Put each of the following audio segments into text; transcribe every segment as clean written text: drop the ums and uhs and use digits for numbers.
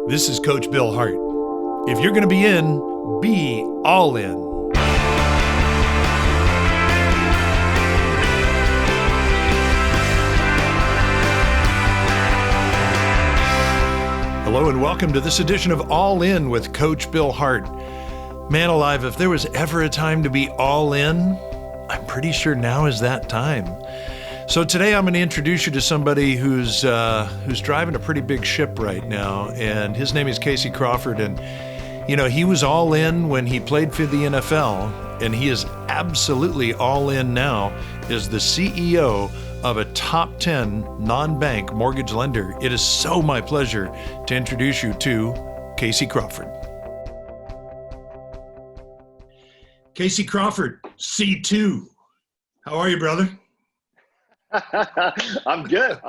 This is Coach Bill Hart. If you're going to be in, be all in. Hello and welcome to this edition of All In with Coach Bill Hart. Man alive, if there was ever a time to be all in, I'm pretty sure now is that time. So today I'm going to introduce you to somebody who's driving a pretty big ship right now, and his name is CASEY CRAWFORD. And you know, he was all in when he played for the NFL, and he is absolutely all in now as the CEO of a top 10 non-bank mortgage lender. It is so my pleasure to introduce you to CASEY CRAWFORD. CASEY CRAWFORD, C2. How are you, brother? I'm good.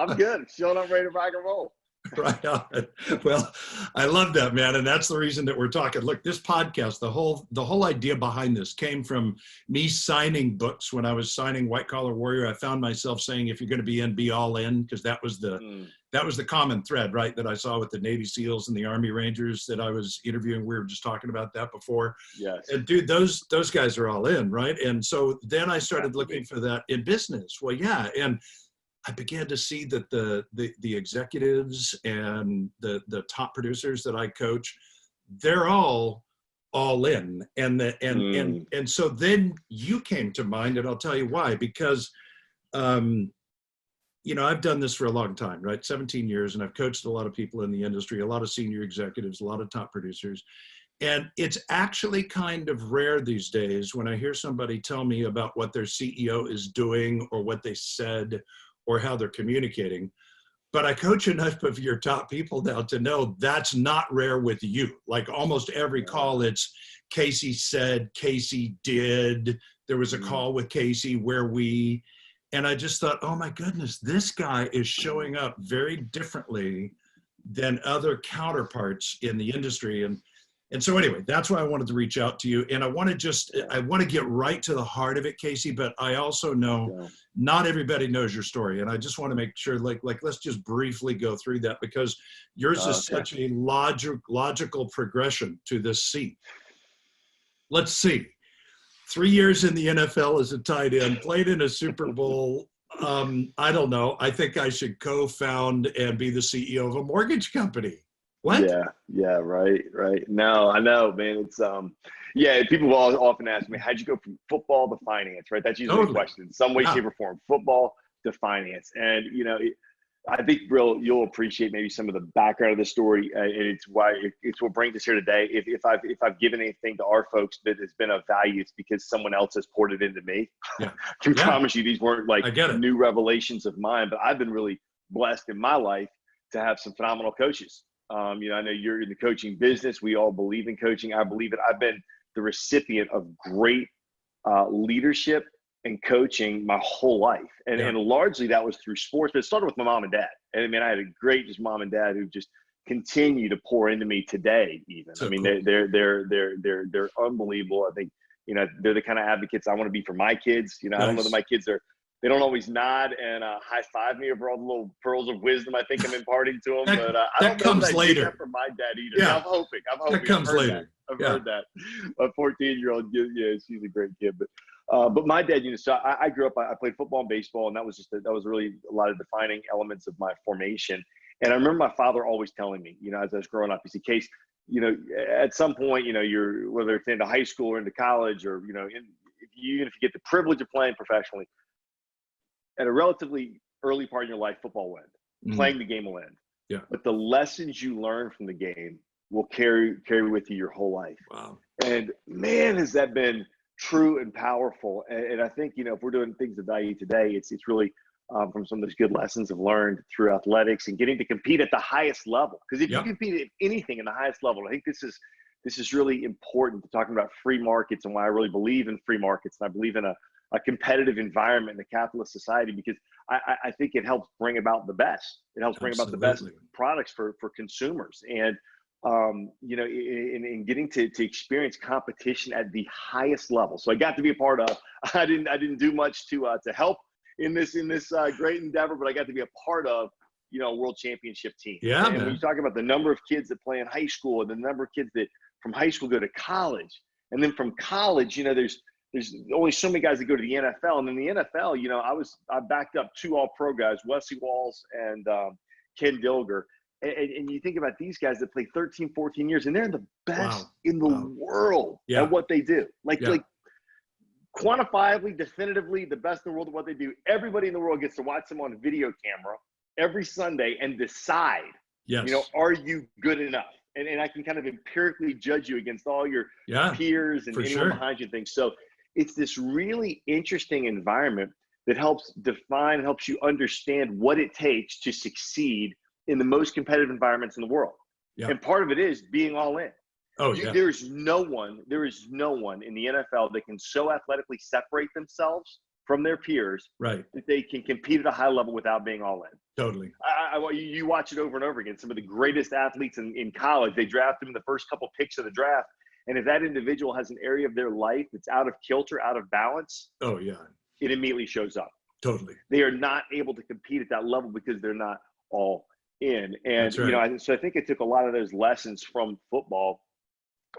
Showing up ready to rock and roll. Right on. Well, I love that, man. And that's the reason that we're talking. Look, this podcast, the whole idea behind this came from me signing books. When I was signing White Collar Warrior, I found myself saying, if you're going to be in, be all in, because that was the common thread, right, that I saw with the Navy SEALs and the Army Rangers that I was interviewing. We were just talking about that before. Yes. And dude, those guys are all in, right? And so then I started looking for that in business. Well, yeah. And I began to see that the executives and the top producers that I coach, they're all in. And so then you came to mind, and I'll tell you why. Because you know, I've done this for a long time, right? 17 years, and I've coached a lot of people in the industry, a lot of senior executives, a lot of top producers. And it's actually kind of rare these days when I hear somebody tell me about what their CEO is doing or what they said or how they're communicating. But I coach enough of your top people now to know that's not rare with you. Like almost every call, it's CASEY said, CASEY did. There was a call with CASEY where we, and I just thought, oh my goodness, this guy is showing up very differently than other counterparts in the industry. And so anyway, that's why I wanted to reach out to you. And I want to get right to the heart of it, CASEY, but I also know not everybody knows your story. And I just want to make sure, like let's just briefly go through that, because yours is such a logical progression to this seat. Let's see. 3 years in the NFL as a tight end, played in a Super Bowl. I don't know. I think I should co-found and be the CEO of a mortgage company. What? Yeah, right. No, I know, man. It's people will often ask me, how'd you go from football to finance, right? That's usually the question. In some way, shape, or form, football to finance. And, you know, I think, Bill, you'll appreciate maybe some of the background of the story, and it's what brings us here today. If I've given anything to our folks that has been of value, it's because someone else has poured it into me. Yeah. I can promise you these weren't like new revelations of mine, but I've been really blessed in my life to have some phenomenal coaches. You know, I know you're in the coaching business. We all believe in coaching. I believe it. I've been the recipient of great leadership and coaching my whole life. And largely that was through sports, but it started with my mom and dad. And I mean, I had a great just mom and dad who just continue to pour into me today, even. So I mean, cool. They're unbelievable. I think, you know, they're the kind of advocates I want to be for my kids. You know, I don't know that my kids they don't always nod and high five me over all the little pearls of wisdom I think I'm imparting to them. But I don't know that I get that from my dad either. Yeah. I'm hoping. That comes later. I've heard that. A 14-year-old, she's a great kid. But my dad, you know, so I grew up. I played football and baseball, and that was really a lot of defining elements of my formation. And I remember my father always telling me, you know, as I was growing up, he said, "Case, you know, at some point, you know, you're whether it's into high school or into college, or you know, even if you get the privilege of playing professionally." At a relatively early part in your life, football will end. Playing the game will end. Yeah. But the lessons you learn from the game will carry with you your whole life. Wow. And man, has that been true and powerful. And I think, you know, if we're doing things of value today, it's really from some of those good lessons I've learned through athletics and getting to compete at the highest level. Because if you compete at anything in the highest level, I think this is really important to talking about free markets and why I really believe in free markets. And I believe in a competitive environment in a capitalist society, because I think it helps bring about the best. It helps bring about the best products for consumers. And, you know, in getting to experience competition at the highest level. So I got to be a part of, I didn't do much to help in this great endeavor, but I got to be a part of, a world championship team. Yeah, and man. when you talk about the number of kids that play in high school and the number of kids that from high school go to college, and then from college, there's only so many guys that go to the NFL. And in the NFL, I backed up 2 all-pro guys, Wesley Walls and Ken Dilger. And you think about these guys that play 13, 14 years, and they're the best in the world at what they do. Like quantifiably, definitively, the best in the world at what they do. Everybody in the world gets to watch them on a video camera every Sunday and decide, are you good enough? And I can kind of empirically judge you against all your peers and anyone behind you and things. So it's this really interesting environment that helps define, helps you understand what it takes to succeed in the most competitive environments in the world. Yeah. And part of it is being all in. Oh, yeah. There is no one in the NFL that can so athletically separate themselves from their peers that they can compete at a high level without being all in. Totally. You watch it over and over again. Some of the greatest athletes in college, they draft them in the first couple picks of the draft. And if that individual has an area of their life that's out of kilter, out of balance, it immediately shows up. Totally. They are not able to compete at that level because they're not all in. And, so I think I took a lot of those lessons from football.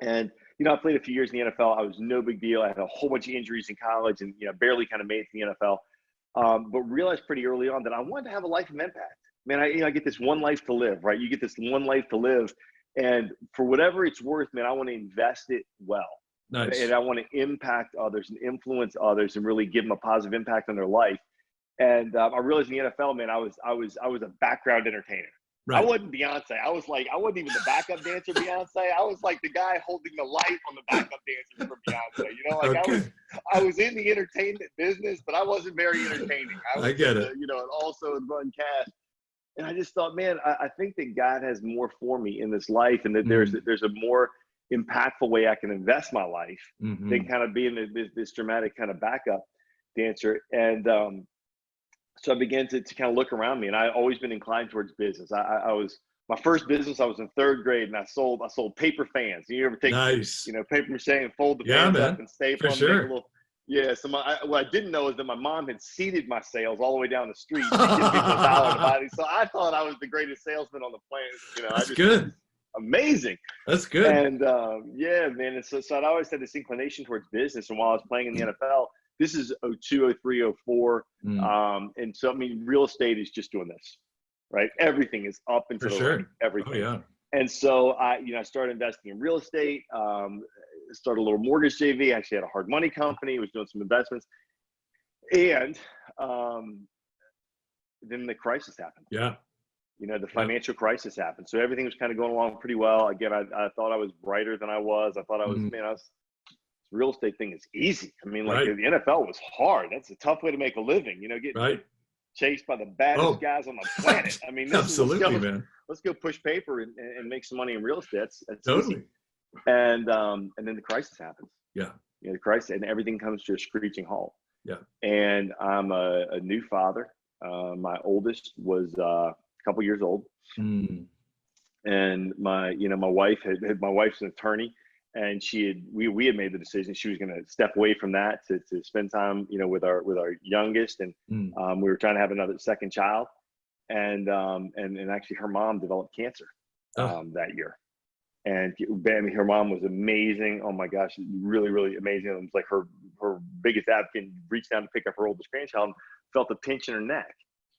And, I played a few years in the NFL. I was no big deal. I had a whole bunch of injuries in college and, barely kind of made it to the NFL. But realized pretty early on that I wanted to have a life of impact. Man, I get this one life to live, right? You get this one life to live. And for whatever it's worth, man, I want to invest it well. Nice. And I want to impact others and influence others and really give them a positive impact on their life. And I realized in the NFL, man, I was a background entertainer. Right. I wasn't Beyonce. I wasn't even the backup dancer Beyonce. I was like the guy holding the light on the backup dancer for Beyonce. I was in the entertainment business, but I wasn't very entertaining. I get it. And also run cash. And I just thought, man, I think that God has more for me in this life, and that there's a more impactful way I can invest my life than kind of being this dramatic kind of backup dancer. And so I began to kind of look around me, and I've always been inclined towards business. My first business, I was in 3rd grade, and I sold paper fans. You ever take paper mache and fold the fans up and staple them? Sure. So what I didn't know is that my mom had seeded my sales all the way down the street to give people $1 to buy these. So I thought I was the greatest salesman on the planet. That's good. Amazing. That's good. And man. And so I'd always had this inclination towards business. And while I was playing in the NFL, this is 02, 03, 04. And so, real estate is just doing this, right? Everything is up and to the right. Everything. Oh, yeah. And so I started investing in real estate, started a little mortgage JV. I actually had a hard money company, was doing some investments. And then the crisis happened. Yeah. The financial crisis happened. So everything was kind of going along pretty well. Again, I thought I was brighter than I was. I thought I was, real estate thing is easy. The NFL was hard. That's a tough way to make a living, getting chased by the baddest guys on the planet. Absolutely, man. Let's go push paper and make some money in real estate. That's totally easy. And then the crisis happens. Yeah. The crisis, and everything comes to a screeching halt. Yeah. And I'm a new father. My oldest was a couple years old. And my wife's an attorney. And we had made the decision she was going to step away from that to spend time, with our youngest. And we were trying to have another second child. And actually her mom developed cancer that year. And her mom was amazing. Oh my gosh, really, really amazing. It was like her biggest advocate, reached down to pick up her oldest grandchild and felt a pinch in her neck.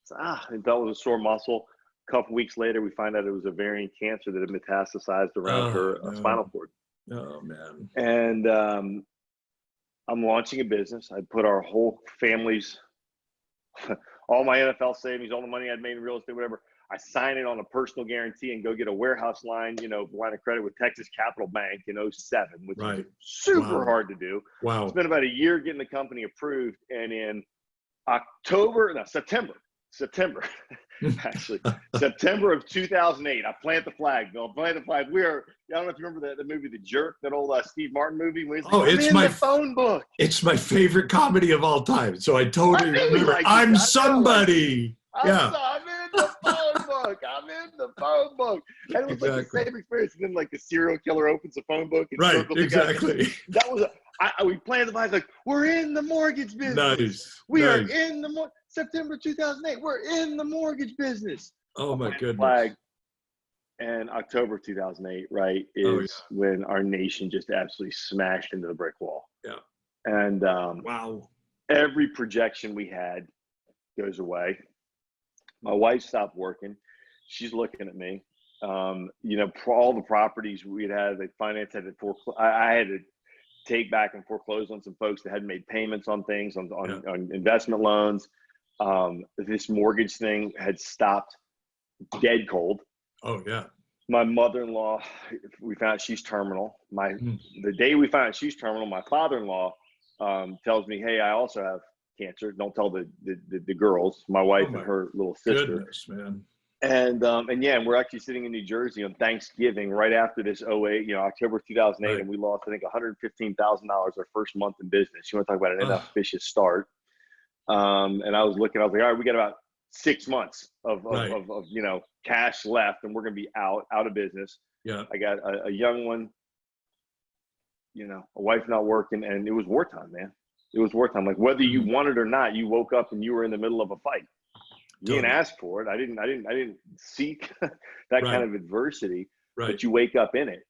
So, and that was a sore muscle. A couple weeks later, we find out it was ovarian cancer that had metastasized around her spinal cord. Oh, man. And I'm launching a business. I put our whole family's, all my NFL savings, all the money I'd made in real estate, whatever. I sign it on a personal guarantee and go get a warehouse line, line of credit with Texas Capital Bank in 07, which is super hard to do. Wow. It's been about a year getting the company approved. And in September, actually, September of 2008, I plant the flag, Bill. Plant the flag. I don't know if you remember the movie The Jerk, that old Steve Martin movie. It's my phone book. It's my favorite comedy of all time. So I totally remember. I'm somebody. I'm in the phone book. I'm in the phone book. And it was like the same experience. And then the serial killer opens the phone book. And exactly. That was we planted the flag like, we're in the mortgage business. Nice. We are in the September 2008. We're in the mortgage business. Oh my Flag goodness. and October 2008, right, Oh is when our nation just absolutely smashed into the brick wall. yeah. Yeah. And Wow. every projection we had goes away. My wife stopped working. She's looking at me. All the properties we'd had, the finance had to foreclose. I had to take back and foreclose on some folks that hadn't made payments on things, on investment loans. This mortgage thing had stopped dead cold. Oh yeah. My mother-in-law, we found out she's terminal. The day we found out she's terminal, my father-in-law tells me, "Hey, I also have cancer. Don't tell the girls, my wife and her little sister." Goodness, man. And we're actually sitting in New Jersey on Thanksgiving right after this '08, October 2008, Right. and we lost, I think, $115,000 our first month in business. You want to talk about an inauspicious start? And I was like, all right, we got about 6 months of cash left, and we're going to be out of business. Yeah. I got a young one, a wife not working, and it was wartime, man. It was wartime. Like, whether you wanted or not, you woke up and you were in the middle of a fight. You didn't ask for it. I didn't seek that kind of adversity, but you wake up in it.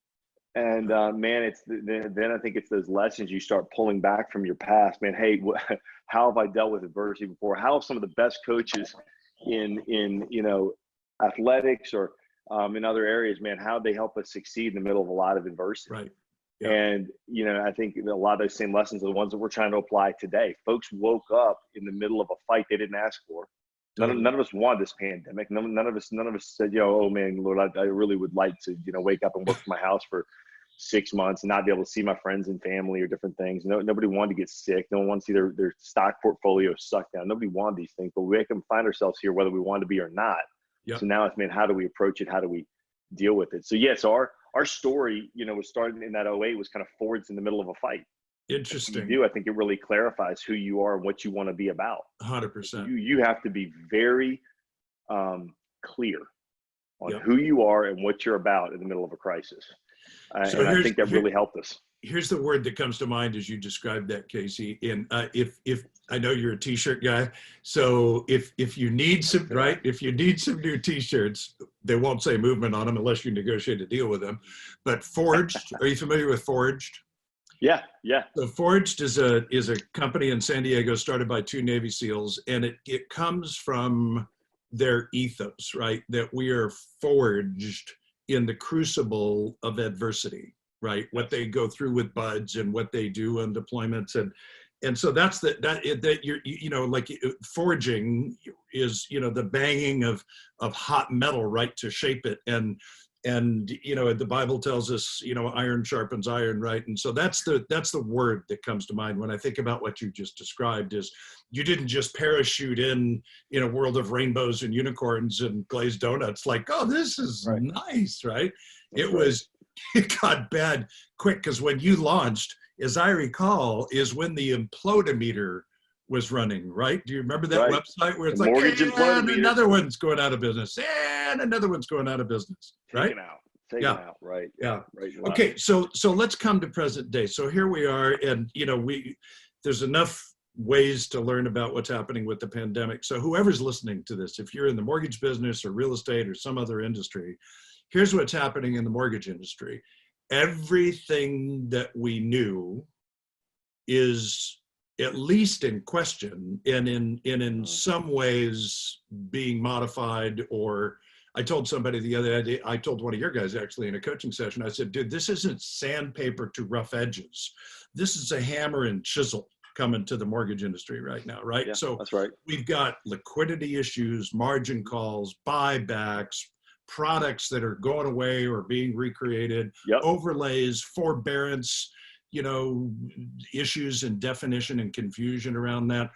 And man, then I think it's those lessons you start pulling back from your past. Man, hey, how have I dealt with adversity before? How have some of the best coaches in athletics or in other areas, man, how they help us succeed in the middle of a lot of adversity? Right. Yeah. And I think a lot of those same lessons are the ones that we're trying to apply today. Folks woke up in the middle of a fight they didn't ask for. None of us wanted this pandemic. None of us said, oh man, Lord, I really would like to, wake up and work from my house for 6 months and not be able to see my friends and family or different things. Nobody wanted to get sick. No one wanted to see their stock portfolio sucked down. Nobody wanted these things, but we can find ourselves here whether we want to be or not. Yep. So now it's, man, how do we approach it? How do we deal with it? So so our story, was starting in that '08 was kind of forwards in the middle of a fight. Interesting. I think it really clarifies who you are and what you want to be about. 100%. You have to be very clear on who you are and what you're about in the middle of a crisis. And I think that really helped us. Here's the word that comes to mind as you described that, Casey. And if I know you're a t-shirt guy, so if you need some, right, if you need some new t-shirts, they won't say movement on them unless you negotiate a deal with them. But Forged, are you familiar with Forged? Yeah. So Forged is a company in San Diego started by 2 Navy SEALs, and it comes from their ethos, right? That we are forged in the crucible of adversity, right? What they go through with buds and what they do on deployments, and so that's that you're like forging is the banging of hot metal, right, to shape it, and the Bible tells us iron sharpens iron, right? And so that's the word that comes to mind when I think about what you just described. Is you didn't just parachute in a world of rainbows and unicorns and glazed donuts like, oh, this is nice, right? It got bad quick, because when you launched, as I recall, is when the implodometer was running, right? Do you remember that website where it's like, and another one's going out of business, and another one's going out of business, right? Taken out, right? Yeah. Right. Okay, so let's come to present day. So here we are, and there's enough ways to learn about what's happening with the pandemic. So whoever's listening to this, if you're in the mortgage business or real estate or some other industry, here's what's happening in the mortgage industry. Everything that we knew is at least in question, and in some ways being modified. Or I told somebody the other day, I told one of your guys actually in a coaching session, I said, dude, this isn't sandpaper to rough edges. This is a hammer and chisel coming to the mortgage industry right now, right? Yeah, so that's right. We've got liquidity issues, margin calls, buybacks, products that are going away or being recreated, overlays, forbearance, issues and definition and confusion around that.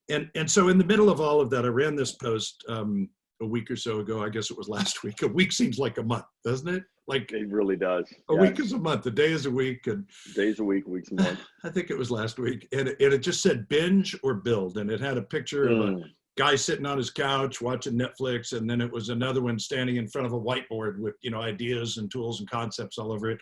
And so in the middle of all of that, I ran this post a week or so ago. I guess it was last week. A week seems like a month, doesn't it? Like it really does. A week is a month. A day is a week. And days a week, weeks a month. I think it was last week. And it just said binge or build. And it had a picture of a guy sitting on his couch watching Netflix. And then it was another one standing in front of a whiteboard with, ideas and tools and concepts all over it.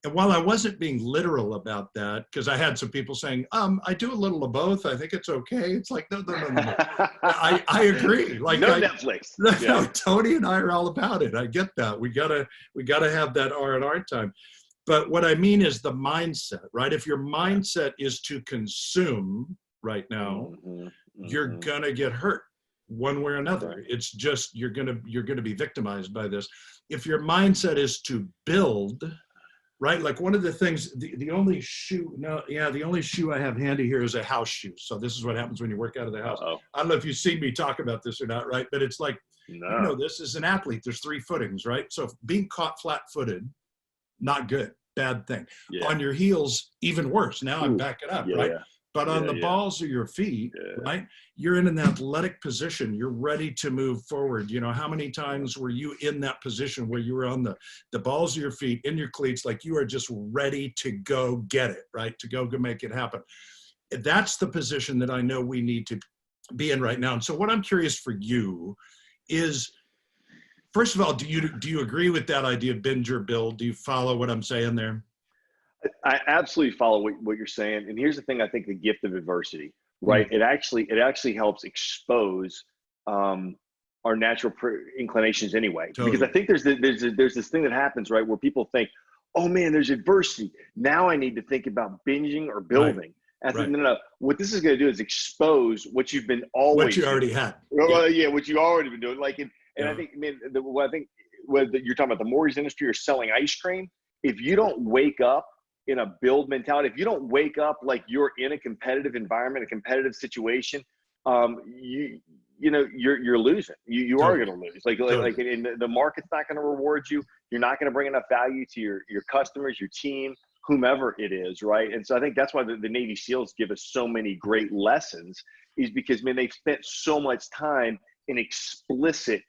And while I wasn't being literal about that, because I had some people saying, I do a little of both. I think it's okay. It's like, no, no, no, no, no. I agree. Like no Netflix. No, Yeah. Tony and I are all about it. I get that. We gotta have that R&R time. But what I mean is the mindset, right? If your mindset is to consume right now, you're gonna get hurt one way or another. It's just you're gonna be victimized by this. If your mindset is to build, right? Like one of the things, the only shoe I have handy here is a house shoe. So this is what happens when you work out of the house. I don't know if you've seen me talk about this or not, right? But it's like, this as an athlete, there's 3 footings, right? So being caught flat-footed, not good, bad thing. On your heels, even worse. Now I'm backing up, right? But on the balls of your feet, right? You're in an athletic position. You're ready to move forward. You know, how many times were you in that position where you were on the balls of your feet, in your cleats, like you are just ready to go get it, right? To go make it happen. That's the position that I know we need to be in right now. And so what I'm curious for you is, first of all, do you agree with that idea of bend your build? Do you follow what I'm saying there? I absolutely follow what you're saying. And here's the thing, I think the gift of adversity, right? It actually helps expose our natural inclinations anyway. Totally. Because I think there's this thing that happens, right, where people think, oh man, there's adversity. Now I need to think about binging or building. I think, no. What this is going to do is expose what you've been always what you already had. Well, what you already been doing. Like, and I think, man, whether you're talking about the mortgage industry or selling ice cream, if you don't wake up in a build mentality, if you don't wake up like you're in a competitive environment, a competitive situation, you're losing. You are going to lose. Like in the market's not going to reward you. You're not going to bring enough value to your customers, your team, whomever it is, right? And so I think that's why the Navy SEALs give us so many great lessons, is because, man, they've spent so much time in explicit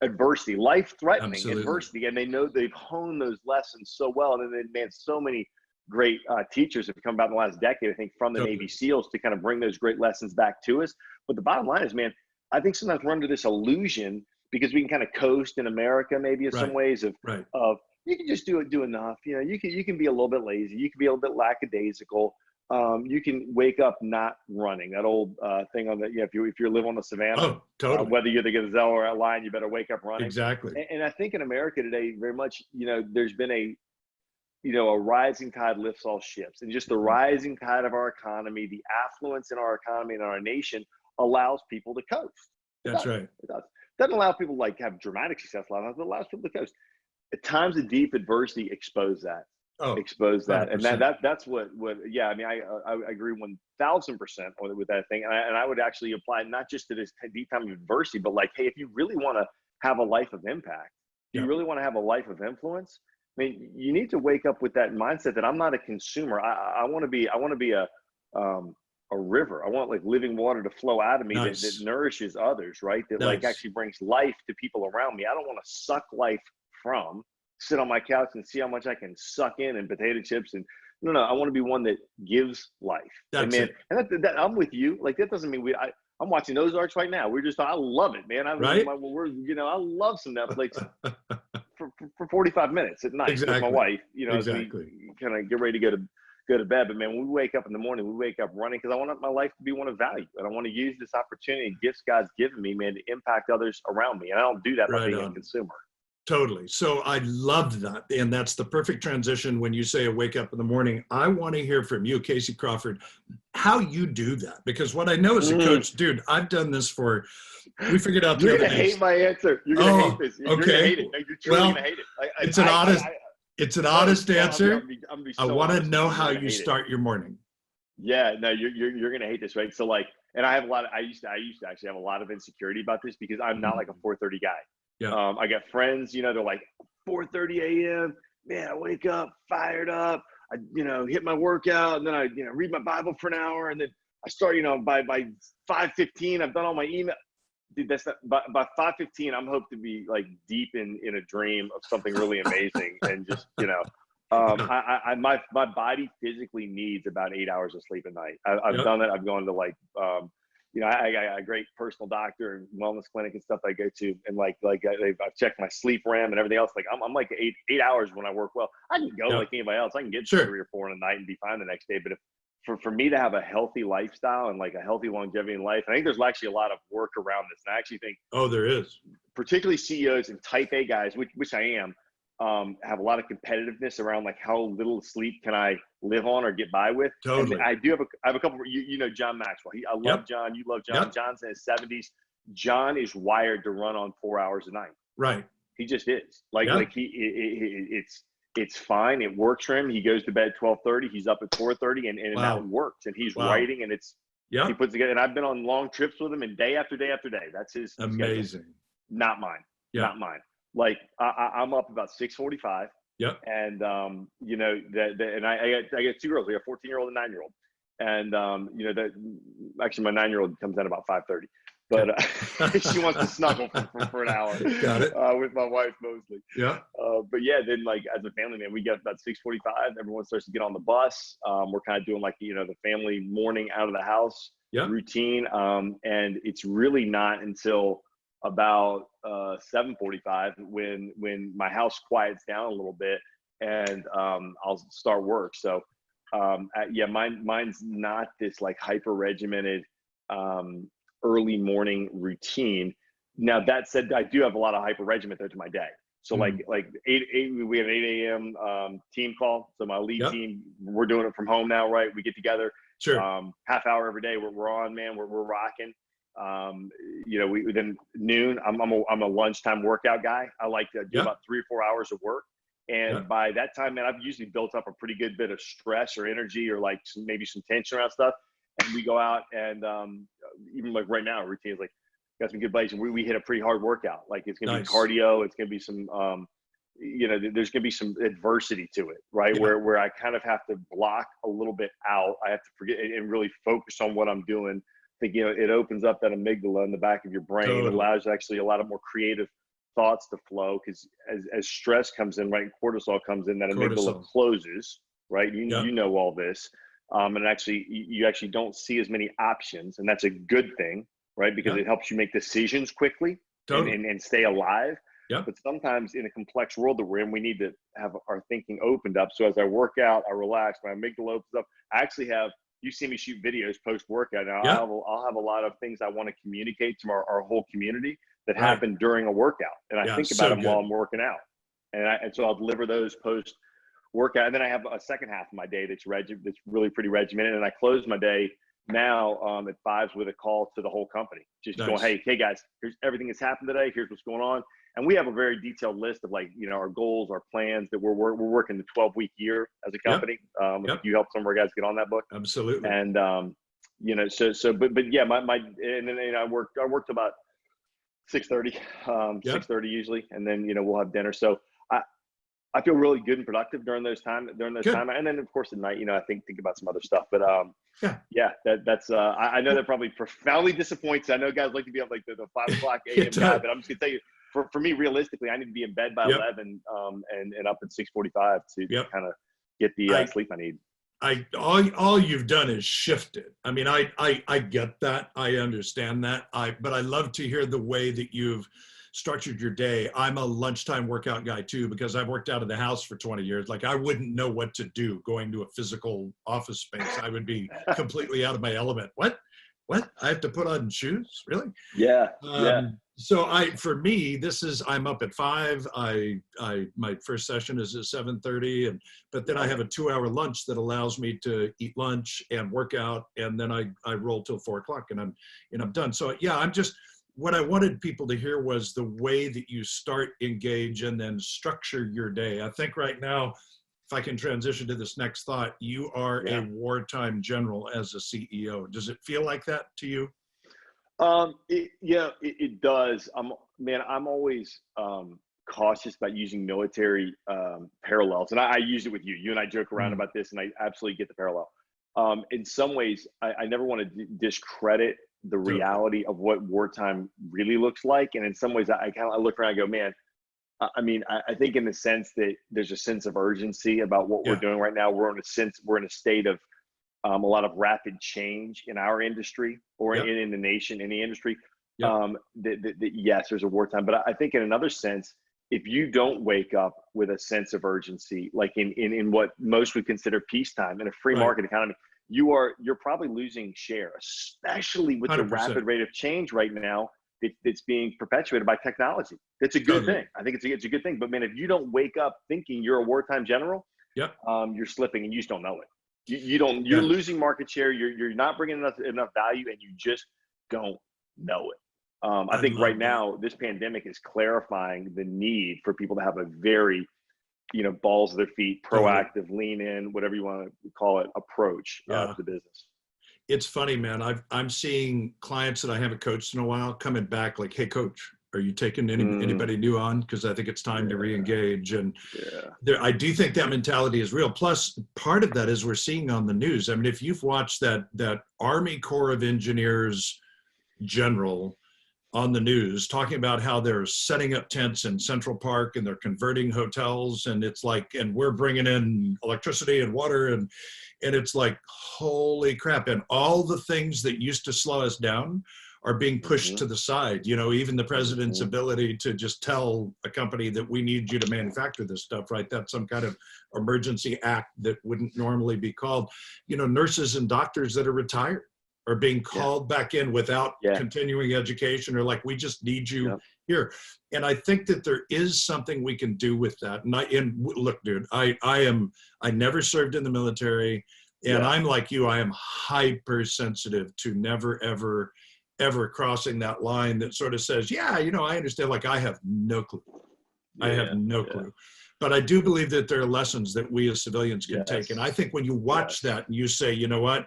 adversity, life-threatening adversity, and they know they've honed those lessons so well. And then, man, so many great teachers have come about in the last decade, I think, from the Navy SEALs to kind of bring those great lessons back to us. But the bottom line is, man, I think sometimes we're under this illusion because we can kind of coast in America, maybe in some ways of you can just do enough. You know, you can be a little bit lazy. You can be a little bit lackadaisical. You can wake up not running. That old thing on the, if you live on the savannah, whether you're the gazelle or a lion, you better wake up running. Exactly. And I think in America today, very much, there's been a rising tide lifts all ships, and just the rising tide of our economy, the affluence in our economy and our nation allows people to coast. That's right. It doesn't allow people to like have dramatic success, but it allows people to coast. At times of deep adversity, expose that. Expose that. 100%. And that's what I mean, I agree 1000% with that thing. And I would actually apply not just to this deep time of adversity, but like, hey, if you really want to have a life of impact, you really want to have a life of influence, I mean, you need to wake up with that mindset that I'm not a consumer. I want to be a river. I want like living water to flow out of me that nourishes others, right? That like actually brings life to people around me. I don't want to suck life from, sit on my couch and see how much I can suck in potato chips. And no, I want to be one that gives life. And that I'm with you. Like, that doesn't mean I'm watching those Ozarks right now. I love it, man. I love some Netflix for 45 minutes at night with my wife, as we kind of get ready to go to bed. But man, when we wake up in the morning, we wake up running because I want my life to be one of value. And I want to use this opportunity and gifts God's given me, man, to impact others around me. And I don't do that by being a consumer. Totally. So I loved that. And that's the perfect transition when you say wake up in the morning. I want to hear from you, Casey Crawford, how you do that. Because what I know as a coach, dude, I've done this we figured out the other day. You're going to hate my answer. You're going to hate this. You're going to hate it. You're truly going to hate it. It's an honest answer. I want to know how you start your morning. Yeah, no, you're going to hate this, right? So like, and I used to actually have a lot of insecurity about this because I'm not like a 4:30 guy. Yeah. I got friends, they're like 4:30 a.m. Man, I wake up fired up. I, hit my workout, and then I, read my Bible for an hour, and then I start, by 5:15, I've done all my email. Dude, that's not, by 5:15, I'm hoped to be like deep in a dream of something really amazing, and just, my body physically needs about 8 hours of sleep a night. I've done it. I've gone to like, I got a great personal doctor and wellness clinic and stuff I go to, and I've checked my sleep RAM and everything else. Like I'm like 8 hours when I work well. I can go Yep. like anybody else. I can get Sure. 3 or 4 in the night and be fine the next day. But if for me to have a healthy lifestyle and like a healthy longevity in life, I think there's actually a lot of work around this. And I actually think, Oh, there is. particularly CEOs and type A guys, which I am, have a lot of competitiveness around like how little sleep can I live on or get by with. Totally. And I have a couple. You know John Maxwell. I love Yep. John. You love John. Yep. John's in his 70s. John is wired to run on 4 hours a night. Right. He just is. Like Yep. like it's fine. It works for him. He goes to bed at 12:30. He's up at 4:30, and Wow. that works. And he's Wow. writing, and he Yep. puts together. And I've been on long trips with him, and day after day after day. That's his schedule. Amazing. Not mine. Yeah. Not mine. Like I'm up about 6:45. Yep. And you know and I got 2 girls. We got a 14-year-old and 9-year-old. And you know that actually my 9-year-old comes in about 5:30. But she wants to snuggle for an hour. Got it. With my wife mostly. Yeah. But yeah, then like as a family, man, we get about 6:45. Everyone starts to get on the bus. We're kind of doing like, you know, the family morning out of the house routine. And it's really not until about 7:45 when my house quiets down a little bit, and I'll start work. So yeah, mine's not this like hyper regimented early morning routine. Now that said, I do have a lot of hyper regiment though to my day. So like 8 we have an 8 a.m. Team call. So my lead team, we're doing it from home now, right? We get together. Sure. Half hour every day. We're on, man. We're rocking. You know, we then noon. I'm a lunchtime workout guy. I like to do about 3 or 4 hours of work. And by that time, man, I've usually built up a pretty good bit of stress or energy or like maybe some tension around stuff. And we go out and even like right now, routine is like, got some good buddies. And we hit a pretty hard workout. Like it's going to be cardio. It's going to be some, you know, there's going to be some adversity to it, right? Where I kind of have to block a little bit out. I have to forget and really focus on what I'm doing. I think, you know, it opens up that amygdala in the back of your brain. Totally. It allows actually a lot of more creative thoughts to flow, because as stress comes in, right, cortisol comes in, that amygdala closes, right? You know all this. And actually, you actually don't see as many options, and that's a good thing, right? Because it helps you make decisions quickly and stay alive. But sometimes in a complex world that we're in, we need to have our thinking opened up. So as I work out, I relax, my amygdala opens up. I actually have, you see me shoot videos post-workout. Now I'll have a lot of things I want to communicate to our whole community that happen during a workout. And I think about them while I'm working out. And so I'll deliver those post-workout. And then I have a second half of my day that's really pretty regimented. And I close my day now at 5 with a call to the whole company. Just going, hey guys, here's everything that's happened today. Here's what's going on. And we have a very detailed list of like, you know, our goals, our plans that we're working the 12-week year as a company. You help some of our guys get on that book. Absolutely. And, you know, but yeah, and then I worked about 6:30, 6:30 usually. And then, you know, we'll have dinner. So I feel really good and productive during those time. And then of course at night, you know, I think about some other stuff, but that's I know that probably profoundly disappoints. I know guys like to be up like the 5 o'clock a.m. guy, but I'm just gonna tell you, for me, realistically, I need to be in bed by 11 and up at 6:45 to kind of get the sleep I need. All you've done is shifted. I mean, I get that. I understand that. But I love to hear the way that you've structured your day. I'm a lunchtime workout guy too, because I've worked out of the house for 20 years. Like I wouldn't know what to do going to a physical office space. I would be completely out of my element. What? I have to put on shoes? Really? Yeah. So for me, I'm up at 5. My first session is at 7:30, but then I have a 2-hour lunch that allows me to eat lunch and work out, and then I roll till 4 o'clock and I'm done. So yeah, what I wanted people to hear was the way that you start, engage, and then structure your day. I think right now, if I can transition to this next thought, you are a wartime general as a CEO. Does it feel like that to you? It does. I'm always cautious about using military parallels, and I use it with you. You and I joke around about this, and I absolutely get the parallel. In some ways, I never want to discredit the reality of what wartime really looks like, and in some ways, I kind of look around and go, man. I mean, I think in the sense that there's a sense of urgency about what we're doing right now. We're in a state of a lot of rapid change in our industry or Yep. in the nation, in the industry. Yep. Yes, there's a wartime, but I think in another sense, if you don't wake up with a sense of urgency, like in what most would consider peacetime in a free Right. market economy, you're probably losing share, especially with the 100%. rapid rate of change right now that's being perpetuated by technology. It's a good Totally. thing. I think it's a good thing. But man, if you don't wake up thinking you're a wartime general, Yep. you're slipping and you just don't know it. You don't. You're Yeah. losing market share. You're not bringing enough value, and you just don't know it. I think right love that. now this pandemic is clarifying the need for people to have a very, balls of their feet, Totally. proactive, lean in, whatever you want to call it, approach Yeah. to the business. It's funny, man. I'm seeing clients that I haven't coached in a while coming back like, "Hey, coach, are you taking anybody new on? Because I think it's time to re-engage." And I do think that mentality is real. Plus, part of that is we're seeing on the news. I mean, if you've watched that Army Corps of Engineers general on the news talking about how they're setting up tents in Central Park and they're converting hotels, and it's like, and we're bringing in electricity and water, and it's like, holy crap. And all the things that used to slow us down are being pushed to the side. Even the president's ability to just tell a company that we need you to manufacture this stuff, right? That's some kind of emergency act that wouldn't normally be called. Nurses and doctors that are retired are being called back in without continuing education, or like, we just need you here. And I think that there is something we can do with that. And look, dude, I never served in the military, and I'm like you, I am hypersensitive to never, ever crossing that line that sort of says, I understand, like, I have no clue. I have no clue. But I do believe that there are lessons that we as civilians can take. And I think when you watch that and you say, you know what,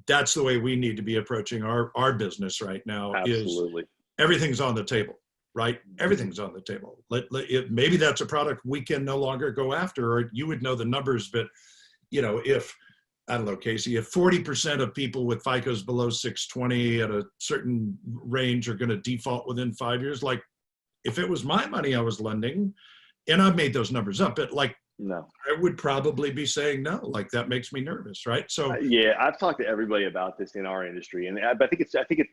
that's the way we need to be approaching our business right now. Absolutely. Is everything's on the table, right? Everything's on the table. Maybe that's a product we can no longer go after, or you would know the numbers, but if, I don't know, Casey, if 40% of people with FICOs below 620 at a certain range are going to default within 5 years, like, if it was my money I was lending, and I've made those numbers up, but like, no, I would probably be saying no. Like, that makes me nervous, right? So I've talked to everybody about this in our industry, and I think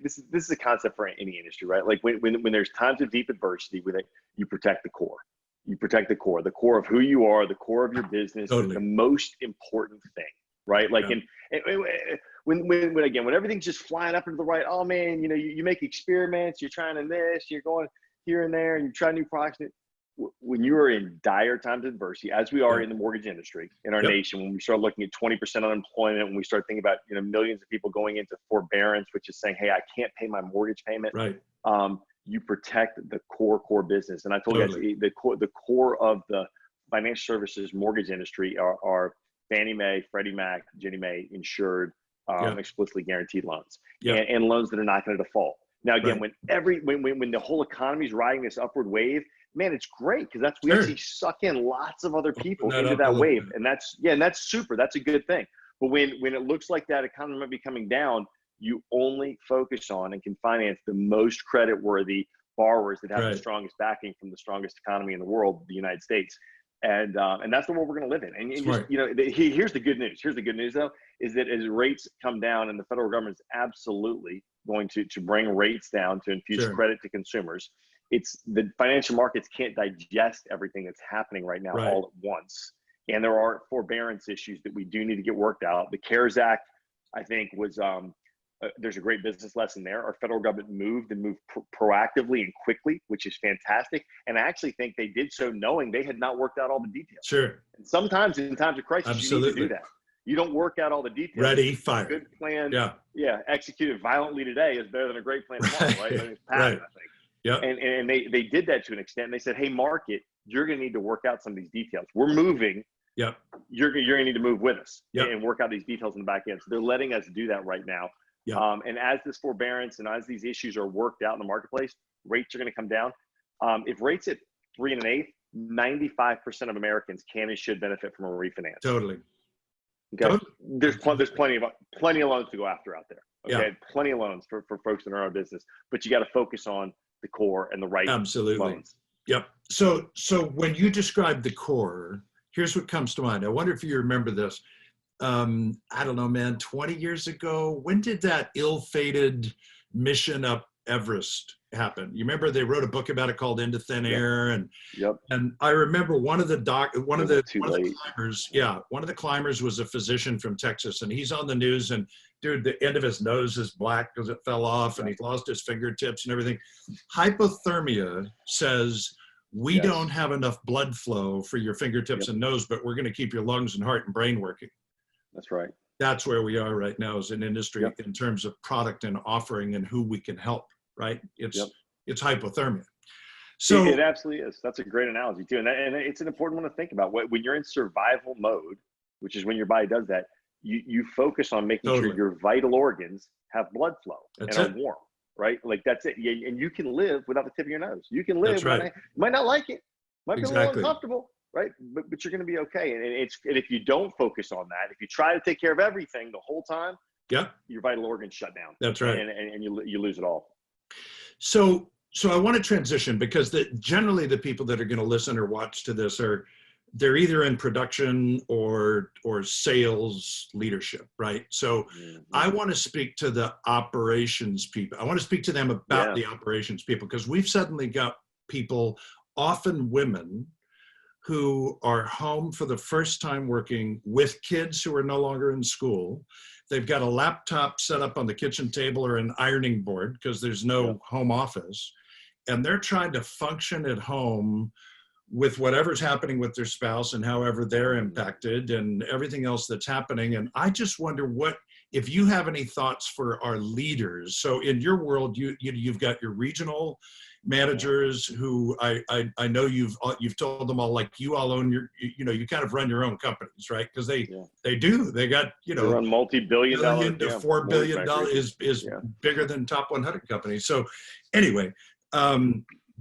this is a concept for any industry, right? Like when there's times of deep adversity, you protect the core. You protect the core of who you are, the core of your business, Totally. the most important thing, right? Like, and when everything's just flying up into the right, oh man, you make experiments, you're trying this, you're going here and there, and you try new products. When you are in dire times of adversity, as we are in the mortgage industry in our nation, when we start looking at 20% unemployment, when we start thinking about millions of people going into forbearance, which is saying, hey, I can't pay my mortgage payment. Right. You protect the core business. And I told you guys, the core of the financial services mortgage industry are Fannie Mae, Freddie Mac, Ginnie Mae insured, explicitly guaranteed loans, and loans that are not going to default. Now, again, when the whole economy is riding this upward wave, man, it's great, because we actually suck in lots of other people into that wave, and that's super. That's a good thing. But when it looks like that economy might be coming down, you only focus on and can finance the most credit-worthy borrowers that have the strongest backing from the strongest economy in the world, the United States, and that's the world we're going to live in. And here's the good news. Here's the good news, though, is that as rates come down, and the federal government is absolutely going to bring rates down to infuse credit to consumers. It's the financial markets can't digest everything that's happening right now all at once. And there are forbearance issues that we do need to get worked out. The CARES Act, I think, was there's a great business lesson there. Our federal government moved proactively and quickly, which is fantastic. And I actually think they did so knowing they had not worked out all the details. Sure. And sometimes in times of crisis, you need to do that. You don't work out all the details. Ready, fire. A good plan, executed violently today is better than a great plan tomorrow, right? I mean, it's pattern, I think. Yeah. And they did that to an extent. And they said, hey, market, you're going to need to work out some of these details. We're moving. Yep. You're going to need to move with us and work out these details in the back end. So they're letting us do that right now. Yep. And as this forbearance and as these issues are worked out in the marketplace, rates are going to come down. If rates at 3 1/8, 95% of Americans can and should benefit from a refinance. Totally. Okay. Totally. There's plenty of loans to go after out there. Okay. Plenty of loans for folks that are in our business, but you got to focus on the core and the right loans. Yep. So when you describe the core, here's what comes to mind. I wonder if you remember this. I don't know, man, 20 years ago. When did that ill-fated mission up Everest happen? You remember they wrote a book about it called Into Thin Yep. Air, Yep. and I remember one of the Too late. climbers, yeah, one of the climbers was a physician from Texas, and he's on the news, and dude, the end of his nose is black because it fell off, and Yep. he's lost his fingertips and everything. Hypothermia says we Yes. don't have enough blood flow for your fingertips Yep. and nose, but we're going to keep your lungs and heart and brain working. That's right. That's where we are right now as an industry Yep. in terms of product and offering and who we can help, right? It's Yep. it's hypothermia. So It absolutely is. That's a great analogy too, and it's an important one to think about. When you're in survival mode, which is when your body does that, you focus on making Totally. sure your vital organs have blood flow That's and are it. warm, right? Like that's it. And you can live without the tip of your nose. You can live. That's right. You might not like it. Might be a little Exactly. uncomfortable, right? But you're going to be okay. And if you don't focus on that, if you try to take care of everything the whole time, Yeah, your vital organs shut down. that's right. And you lose it all. So I want to transition because generally the people that are going to listen or watch to this they're either in production or sales leadership, right? So I want to speak to the operations people. I want to speak to them about the operations people, because we've suddenly got people, often women, who are home for the first time working with kids who are no longer in school. They've got a laptop set up on the kitchen table or an ironing board because there's no home office. And they're trying to function at home with whatever's happening with their spouse and however they're impacted and everything else that's happening. And I just wonder if you have any thoughts for our leaders. So in your world, you've got your regional managers who I know you've told them all, like, you all own you kind of run your own companies, right? Because they got, They run multi-billion dollar to $4 billion is bigger than top 100 companies. So anyway,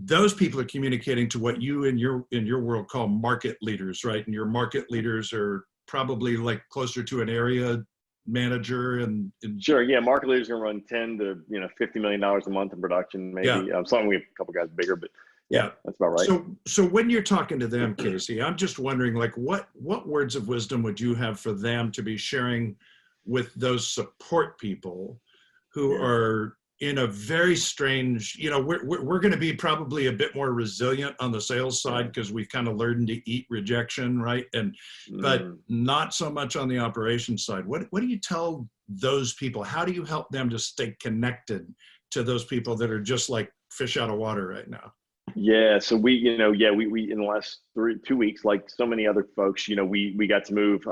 those people are communicating to what you in your world call market leaders, right? And your market leaders are probably like closer to an area manager and sure, yeah. Market leaders are going to run 10 to $50 million a month in production, maybe. Some we have a couple guys bigger, but yeah, that's about right. So when you're talking to them, Casey, I'm just wondering, like, what words of wisdom would you have for them to be sharing with those support people who are in a very strange, we're going to be probably a bit more resilient on the sales side because we've kind of learned to eat rejection, right? But not so much on the operations side. What do you tell those people? How do you help them to stay connected to those people that are just like fish out of water right now? Yeah. So we in the last 2 weeks, like so many other folks, we got to move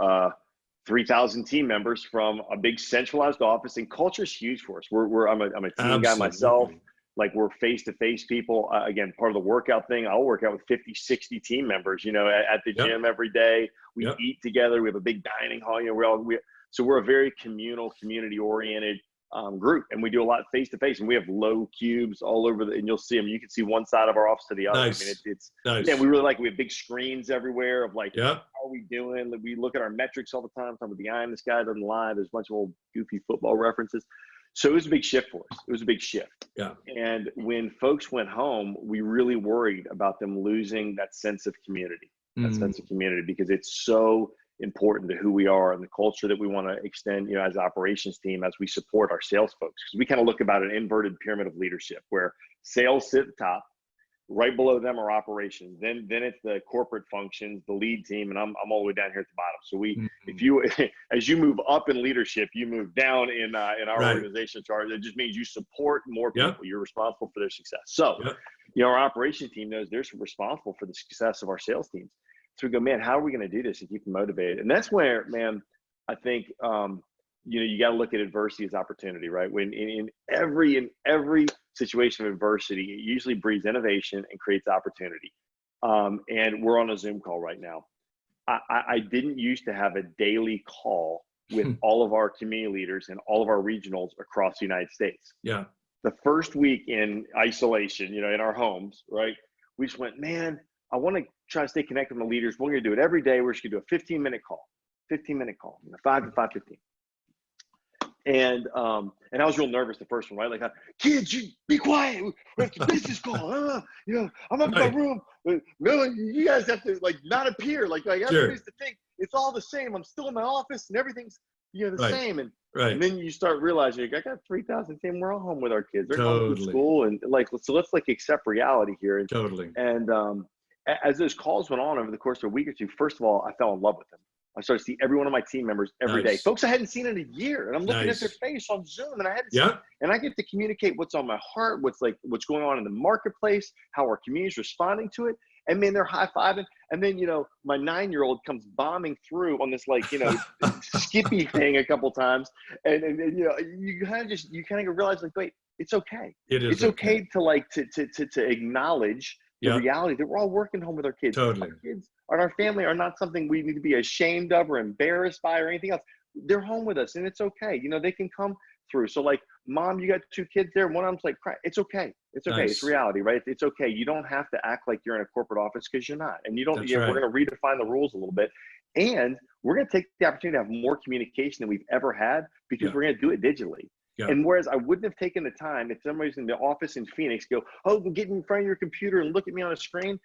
3,000 team members from a big centralized office, and culture is huge for us. I'm a team guy myself. Like, we're face-to-face people. Again, part of the workout thing, I'll work out with 50, 60 team members, at the gym every day. We eat together. We have a big dining hall. So we're a very communal, community-oriented group, and we do a lot face-to-face, and we have low cubes all over and you'll see them. You can see one side of our office to the other. Nice. I mean, it's nice. Yeah, we have big screens everywhere of like, how are we doing? We look at our metrics all the time. Talking about the eye in the sky doesn't lie. There's a bunch of old goofy football references. So it was a big shift for us. It was a big shift. Yeah. And when folks went home, we really worried about them losing that sense of community, because it's so important to who we are and the culture that we want to extend, as an operations team, as we support our sales folks. Because we kind of look about an inverted pyramid of leadership where sales sit at the top, right below them are operations. Then it's the corporate functions, the lead team, and I'm all the way down here at the bottom. So as you move up in leadership, you move down in our organization chart. It just means you support more people. You're responsible for their success. So, our operations team knows they're responsible for the success of our sales teams. So we go, man, how are we going to do this and keep them motivated? And that's where, man, I think, you got to look at adversity as opportunity, right? When in every situation of adversity, it usually breeds innovation and creates opportunity. And we're on a Zoom call right now. I didn't used to have a daily call with all of our community leaders and all of our regionals across the United States. Yeah. The first week in isolation, in our homes, right? We just went, man, I want to try to stay connected with the leaders. We're going to do it every day. We're just going to do a 15-minute call, 5 to 5:15. And I was real nervous the first one, right? Like, kids, you be quiet. We have a business call. I'm up in my room. No, you guys have to not appear. Like everybody's to think. it's all the same. I'm still in my office and everything's, the Right. same. And Right. then you start realizing, I got 3,000 team. We're all home with our kids. They're going to Totally. school, and so let's accept reality here. Totally. And as those calls went on over the course of a week or two, first of all, I fell in love with them. I started to see every one of my team members every day. Folks I hadn't seen in a year, and I'm looking at their face on Zoom, and I hadn't seen, and I get to communicate what's on my heart, what's going on in the marketplace, how our community's responding to it. And man, they're high-fiving. And then, my 9-year-old comes bombing through on this Skippy thing a couple times. And you kind of realize, wait, it's okay. It's okay to acknowledge the reality that we're all working home with our kids. Totally. Our kids and our family are not something we need to be ashamed of or embarrassed by or anything else. They're home with us, and it's okay. They can come through. So Mom, you got 2 kids there. One of them's crying. It's okay. It's okay. Nice. It's reality, right? It's okay. You don't have to act like you're in a corporate office, because you're not. And you don't, we're going to redefine the rules a little bit. And we're going to take the opportunity to have more communication than we've ever had, because we're going to do it digitally. And whereas I wouldn't have taken the time, if somebody's in the office in Phoenix, go, get in front of your computer and look at me on a screen.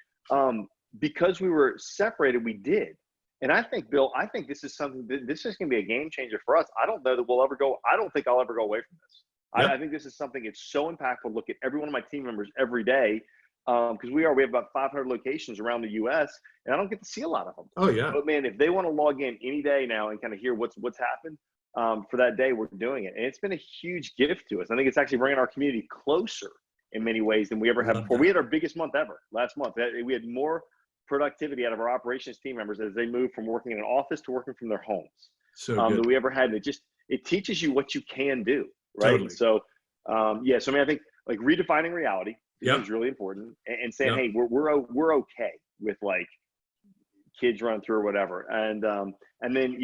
Because we were separated, we did. And I think, Bill, this is something, this is going to be a game changer for us. I don't know that I don't think I'll ever go away from this. I think this is something, it's so impactful. Look at every one of my team members every day. Because we have about 500 locations around the U.S., and I don't get to see a lot of them. Oh, yeah. But man, if they want to log in any day now and kind of hear what's happened for that day, we're doing it. And it's been a huge gift to us. I think it's actually bringing our community closer in many ways than we ever have before. We had our biggest month ever last month. We had more productivity out of our operations team members as they moved from working in an office to working from their homes than we ever had. And it teaches you what you can do, right? Totally. So I think redefining reality is really important, and saying, hey, we're okay with kids run through or whatever, and then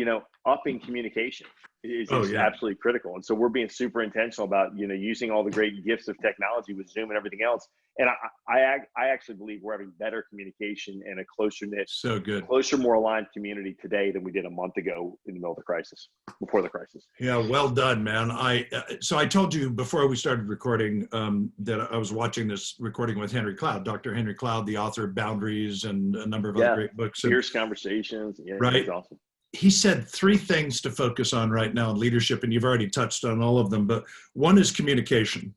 upping communication is absolutely critical. And so we're being super intentional about using all the great gifts of technology with Zoom and everything else. And I actually believe we're having better communication and a closer knit, closer, more aligned community today than we did a month ago in the middle of the crisis, before the crisis. Yeah, well done, man. So I told you before we started recording that I was watching this recording with Henry Cloud, Dr. Henry Cloud, the author of Boundaries and a number of other great books. Fierce Conversations. Yeah, right. That's awesome. He said 3 things to focus on right now in leadership, and you've already touched on all of them, but one is communication.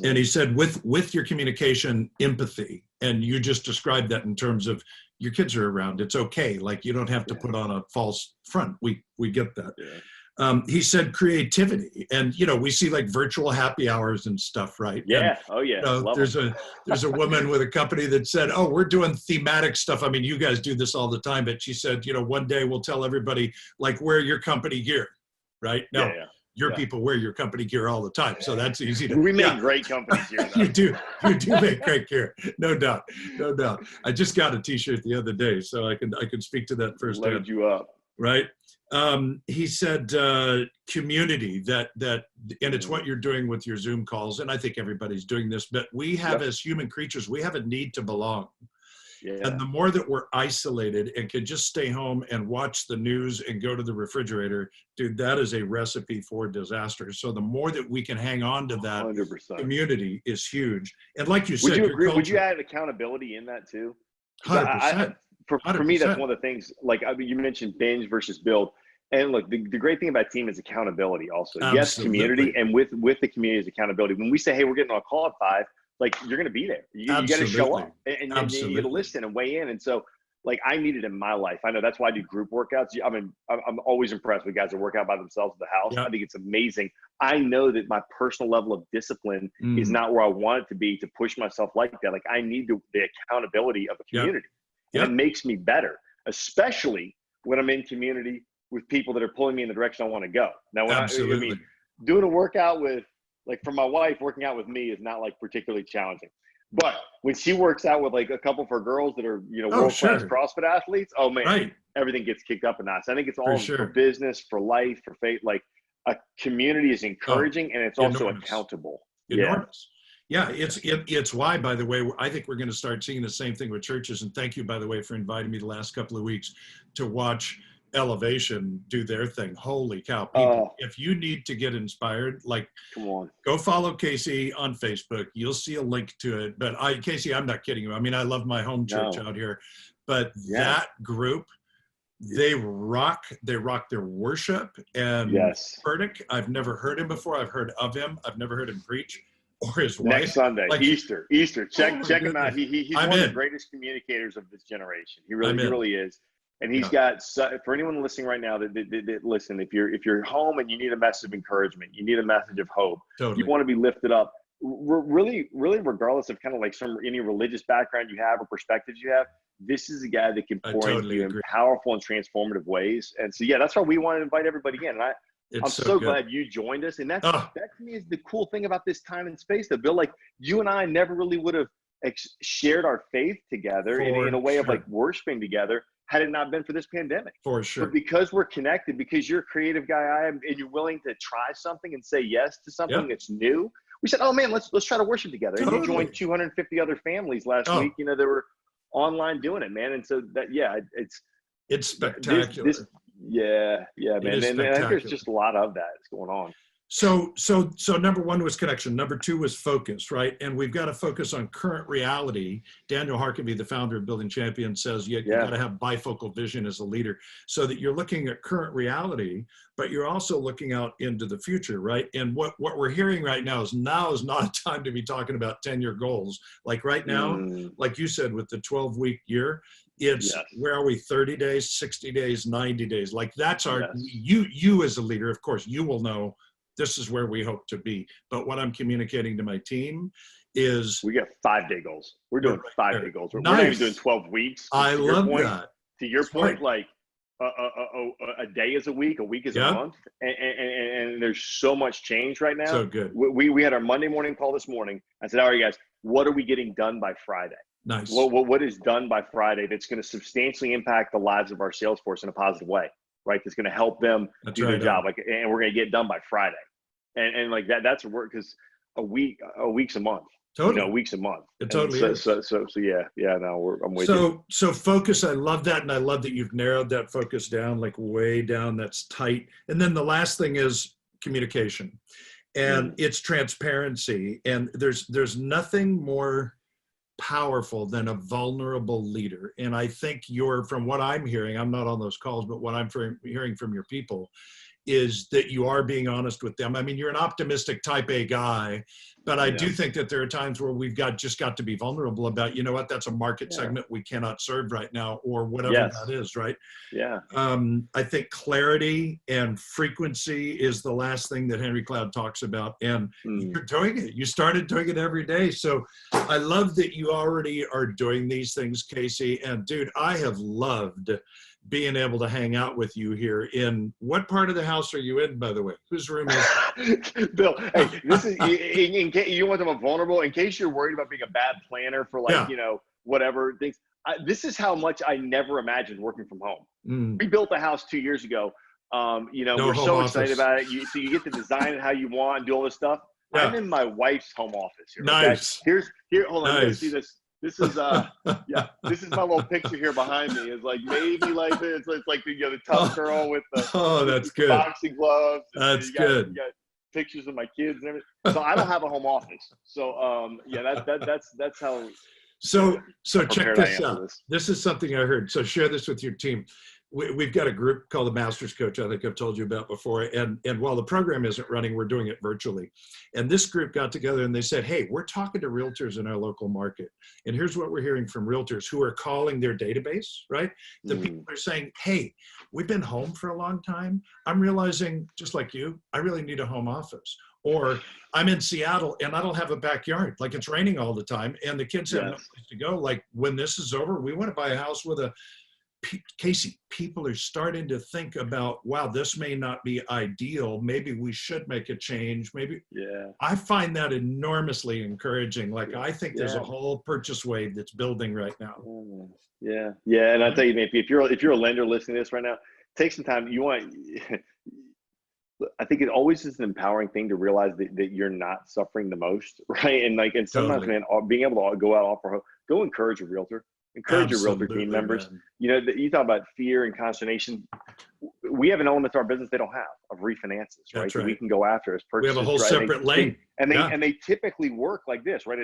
And he said, with your communication, empathy. And you just described that in terms of your kids are around. It's okay. You don't have to put on a false front. We get that. Yeah. He said creativity. And, we see virtual happy hours and stuff, right? Yeah. And, oh, yeah. There's a woman with a company that said, we're doing thematic stuff. I mean, you guys do this all the time, but she said, one day we'll tell everybody, wear your company gear, right? No. Yeah. Your people wear your company gear all the time, so that's easy to. We make great company gear. You do make great gear, no doubt. I just got a T-shirt the other day, so I can speak to that firsthand. Load you up, right? He said community that, and it's what you're doing with your Zoom calls, and I think everybody's doing this. But we have, as human creatures, we have a need to belong. Yeah. And the more that we're isolated and can just stay home and watch the news and go to the refrigerator, dude, that is a recipe for disaster. So the more that we can hang on to that 100%. Community is huge. And like you said, would you agree? Would you add accountability in that too? 100%. For me, that's one of the things, you mentioned binge versus build. And look, the great thing about team is accountability also. Absolutely. Yes, community, and with the community is accountability. When we say, hey, we're getting on a call at 5, you're going to be there. You got to show up and you got to listen and weigh in. And so I need it in my life. I know that's why I do group workouts. I mean, I'm always impressed with guys that work out by themselves at the house. Yep. I think it's amazing. I know that my personal level of discipline is not where I want it to be to push myself like that. I need the accountability of a community. Yep. And it makes me better, especially when I'm in community with people that are pulling me in the direction I want to go. Now, when doing a workout with, for my wife, working out with me is not particularly challenging. But when she works out with a couple of her girls that are, world-class CrossFit athletes, oh man, everything gets kicked up a notch. I think it's all for business, for life, for faith. A community is encouraging and it's also accountable. Enormous. Yeah, it's why, by the way, I think we're going to start seeing the same thing with churches. And thank you, by the way, for inviting me the last couple of weeks to watch Elevation do their thing. Holy cow, people, if you need to get inspired, come on, go follow Casey on Facebook. You'll see a link to it. But Casey, I'm not kidding you. I mean, I love my home church out here, but that group, they rock their worship. And Yes. Furtick, I've never heard him before. I've heard of him. I've never heard him preach or his Next wife. Sunday, Like, Easter. oh my Check him out. goodness. He's I'm one of the in. greatest communicators of this generation. He I'm in. really is. And he's Yeah, got, for anyone listening right now that listen, if you're home and you need a message of encouragement, you need a message of hope, you totally. want to be lifted up, really regardless of kind of like any religious background you have or perspectives you have, this is a guy that can I pour into totally you agree. in powerful and transformative ways. And so, yeah, that's why we want to invite everybody in. And I'm It's so so good. glad you joined us. And that Oh, to me is the cool thing about this time and space, that Bill, like you and I never really would have shared our faith together in a way of like worshiping together had it not been for this pandemic. For sure. But because we're connected, because you're a creative guy, I am, and you're willing to try something and say yes to something that's new, we said, oh man, let's try to worship together. Totally. And you joined 250 other families last week, you know, that were online doing it, man. And so that, yeah, it's spectacular. Yeah, man. And I think there's just a lot of that that's going on. So number one was connection. Number two was focus, right? And we've got to focus on current reality. Daniel Harkavy, the founder of Building Champions, says you got to have bifocal vision as a leader, so that you're looking at current reality, but you're also looking out into the future, right? And what we're hearing right now is not a time to be talking about 10-year goals. Like right now, like you said, with the 12-week year, it's where are we? 30 days, 60 days, 90 days. Like that's our you as a leader, of course, you will know this is where we hope to be. But what I'm communicating to my team is we got 5-day goals. We're doing 5-day goals. We're nice. not even doing 12 weeks. I love that. To your point, like a day is a week is a month. And there's so much change right now. So good. We had our Monday morning call this morning. I said, all right, guys, what are we getting done by Friday? Nice. What is done by Friday that's going to substantially impact the lives of our sales force in a positive way, right? That's going to help them do their job. Like, and we're going to get done by Friday. And like that's a work, because a week's a month. Totally. You know, a week's a month. It totally is. So yeah. No, I'm with you. So focus. I love that, and I love that you've narrowed that focus down, like way down. That's tight. And then the last thing is communication, and it's transparency. And there's nothing more powerful than a vulnerable leader. And I think from what I'm hearing, I'm not on those calls, but what I'm hearing from your people is that you are being honest with them. I mean, you're an optimistic type A guy, but I do think that there are times where we've got to be vulnerable about, you know what, that's a market segment we cannot serve right now, or whatever that is, right? Yeah. I think clarity and frequency is the last thing that Henry Cloud talks about, and you're doing it. You started doing it every day. So I love that you already are doing these things, Casey. And dude, I have loved being able to hang out with you here. In what part of the house are you in, by the way? Whose room is Bill, hey, this is in case you want them vulnerable, in case you're worried about being a bad planner for you know, whatever things. This is how much I never imagined working from home. We built a house 2 years ago. You know, we're so excited about it. So you get to design it how you want and do all this stuff. I'm in my wife's home office here. Nice. Okay? Here, hold on. Nice. See this. This is this is my little picture here behind me. It's like maybe like this. It's like the tough girl with the that's good. boxing gloves. That's good. You got pictures of my kids and everything. So I don't have a home office. So that's how. So check this out. This is something I heard. So share this with your team. We've got a group called the Masters Coach, I think I've told you about before. And while the program isn't running, we're doing it virtually. And this group got together and they said, hey, we're talking to realtors in our local market. And here's what we're hearing from realtors who are calling their database, right? The people are saying, hey, we've been home for a long time. I'm realizing, just like you, I really need a home office. Or I'm in Seattle and I don't have a backyard. Like it's raining all the time and the kids have no place to go. Like when this is over, we want to buy a house with a Casey, people are starting to think about, wow, this may not be ideal. Maybe we should make a change. Maybe. Yeah. I find that enormously encouraging. Like, I think there's a whole purchase wave that's building right now. Yeah. Yeah. And I'll tell you, man, if you're a lender listening to this right now, take some time. I think it always is an empowering thing to realize that you're not suffering the most. Right. And sometimes, man, being able to go out, offer hope, go encourage a realtor. Encourage your realtor team members. Man. You know, you talk about fear and consternation. We have an element to our business they don't have, of refinances, right? Right. So we can go after as purchases. We have a whole separate lane. And they typically work like this, right?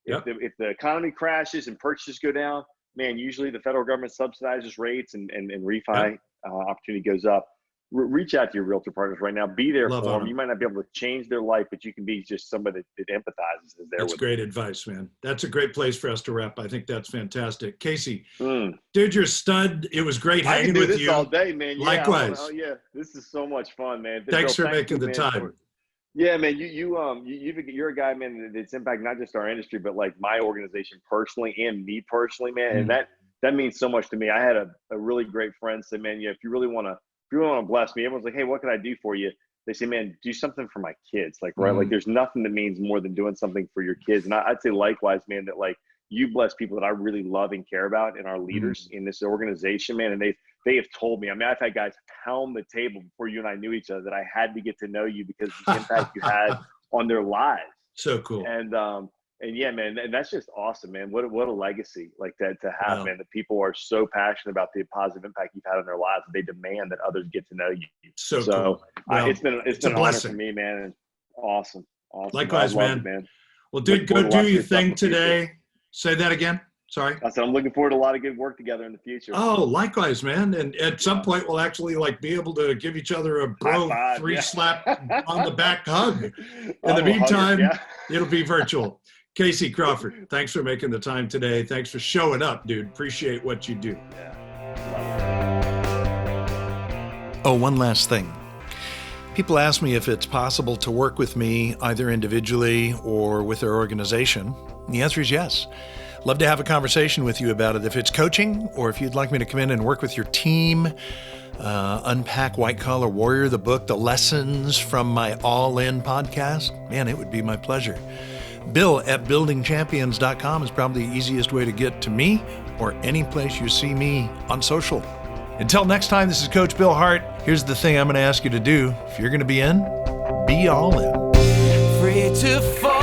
If the economy crashes and purchases go down, man, usually the federal government subsidizes rates and refi opportunity goes up. Reach out to your realtor partners right now. Be there Love for on them. them. You might not be able to change their life, but you can be just somebody that empathizes. Is there That's with great advice, man. That's a great place for us to wrap. I think that's fantastic. Casey, them. dude, you're a stud. It was great I hanging can do with this you. all day, man. Likewise. Oh yeah, this is so much fun, man. Thanks Bill, for making the man, time. yeah, man. You're a guy, man, that's impacted not just our industry, but like my organization personally and me personally, man. And that means so much to me. I had a really great friend say, man, yeah, if you really want to bless me, everyone's like, hey, what can I do for you? They say, man, do something for my kids. Like, right. Like there's nothing that means more than doing something for your kids. And I'd say likewise, man, that like you bless people that I really love and care about and our leaders in this organization, man. And they have told me, I mean, I've had guys pound the table before you and I knew each other that I had to get to know you because of the impact you had on their lives. So cool. And yeah, man, and that's just awesome, man. What a legacy like that to have, man. That people are so passionate about the positive impact you've had on their lives, they demand that others get to know you. So cool. Well, it's been an honor for me, man. And awesome. Likewise, man. Man. Well, dude, go do your thing today. Say that again. Sorry. I said I'm looking forward to a lot of good work together in the future. Oh, likewise, man. And at some point, we'll actually like be able to give each other a bro slap on the back hug. In the meantime, it'll be virtual. Casey Crawford, thanks for making the time today. Thanks for showing up, dude. Appreciate what you do. Oh, one last thing. People ask me if it's possible to work with me either individually or with their organization. The answer is yes. Love to have a conversation with you about it. If it's coaching or if you'd like me to come in and work with your team, unpack White Collar Warrior, the book, the lessons from my All In podcast, man, it would be my pleasure. Bill at buildingchampions.com is probably the easiest way to get to me or any place you see me on social. Until next time, this is Coach Bill Hart. Here's the thing I'm going to ask you to do. If you're going to be in, be all in. Free to fall.